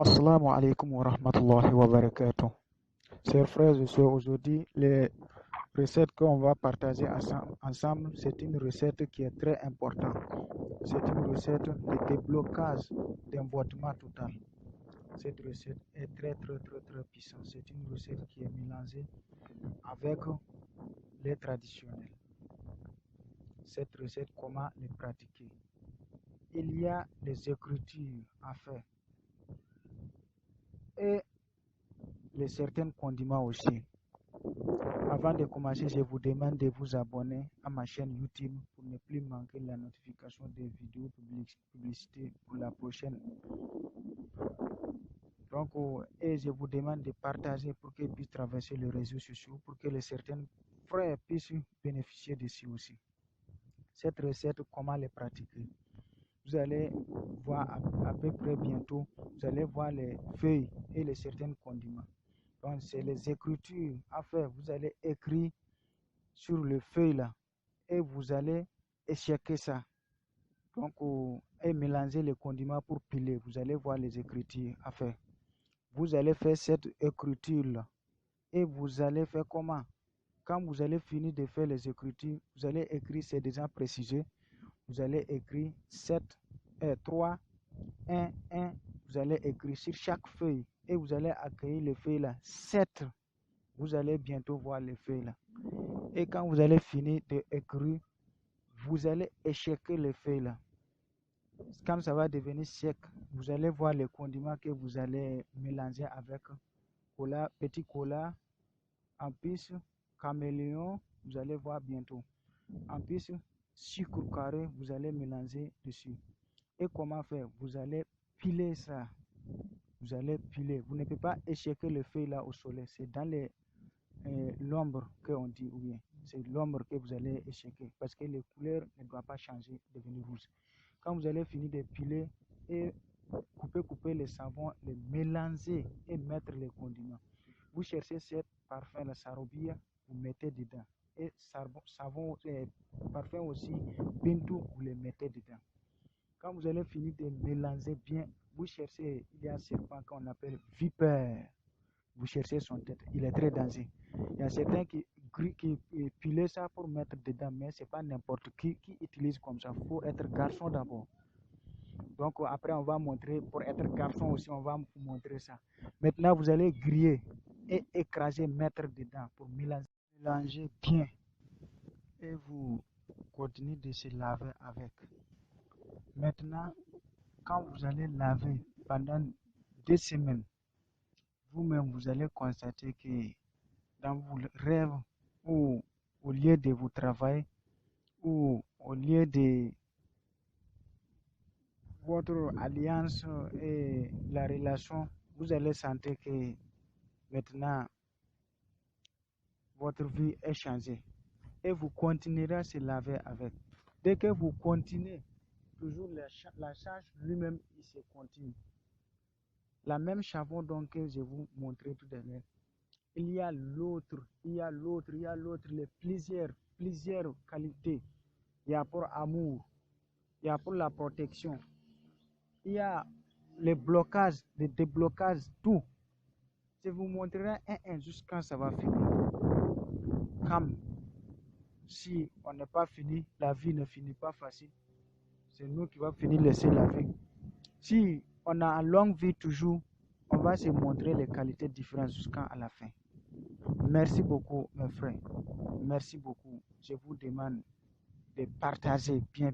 Assalamu alaikum wa rahmatullahi wa barakatuh. Chers frères et sœurs, aujourd'hui, les recettes qu'on va partager ensemble, c'est une recette qui est très importante. C'est une recette de déblocage d'emboîtement total. Cette recette est très puissante. C'est une recette qui est mélangée avec les traditionnels. Cette recette, comment les pratiquer? Il y a des écritures à faire et certains condiments aussi. Avant de commencer, je vous demande de vous abonner à ma chaîne YouTube pour ne plus manquer la notification des vidéos publicité pour la prochaine. Donc, et je vous demande de partager pour qu'ils puissent traverser les réseaux sociaux, pour que les certains frères puissent bénéficier de ci aussi. Cette recette, comment les pratiquer? Vous allez voir à peu près bientôt, vous allez voir les feuilles et les certains condiments. Donc, c'est les écritures à faire. Vous allez écrire sur le feuille là et vous allez échequer ça. Donc, et mélanger les condiments pour piler. Vous allez voir les écritures à faire. Vous allez faire cette écriture là et vous allez faire comment? Quand vous allez finir de faire les écritures, vous allez écrire, c'est déjà précisé. Vous allez écrire 7, 3, 1, 1. Vous allez écrire sur chaque feuille et vous allez accueillir les feuilles là. 7. Vous allez bientôt voir les feuilles là. Et quand vous allez finir d'écrire, vous allez échequer les feuilles là. Quand ça va devenir sec, vous allez voir les condiments que vous allez mélanger avec cola, petit cola, en plus caméléon, vous allez voir bientôt. En plus, sucre carré, vous allez mélanger dessus. Et comment faire? Vous allez piler ça. Vous allez piler. Vous ne pouvez pas échequer les feuilles là au soleil. C'est dans l'ombre qu'on dit, ou bien c'est l'ombre que vous allez échequer parce que les couleurs ne doivent pas changer, devenir rouges. Quand vous allez finir de piler et couper les savons, les mélanger et mettre les condiments. Vous cherchez ce parfum, la sarobia, vous mettez dedans. Et savon, parfum aussi, bintou, vous les mettez dedans. Quand vous allez finir de mélanger bien, vous cherchez, il y a un serpent qu'on appelle vipère. Vous cherchez son tête, il est très dangereux. Il y a certains qui pilent ça pour mettre dedans, mais ce n'est pas n'importe qui utilise comme ça. Il faut être garçon d'abord. Donc après, on va montrer, pour être garçon aussi, on va vous montrer ça. Maintenant, vous allez griller et écraser, mettre dedans pour mélanger bien. Et vous continuez de se laver avec. Maintenant, quand vous allez laver pendant 2 semaines, vous-même, vous allez constater que dans vos rêves ou au lieu de vous travailler ou au lieu de votre alliance et la relation, vous allez sentir que maintenant votre vie est changée et vous continuerez à se laver avec. Dès que vous continuez, toujours la charge lui-même, il se continue. La même savon donc que je vous montrais tout à l'heure. Il y a l'autre, les plusieurs qualités. Il y a pour amour, il y a pour la protection, il y a les blocages, les déblocages, tout. Je vous montrerai un jusqu'à ça va finir. Comme si on n'est pas fini, la vie ne finit pas facile. C'est nous qui va finir laisser la vie. Si on a une longue vie toujours, on va se montrer les qualités différentes jusqu'à la fin. Merci beaucoup, mes frères. Merci beaucoup. Je vous demande de partager bien.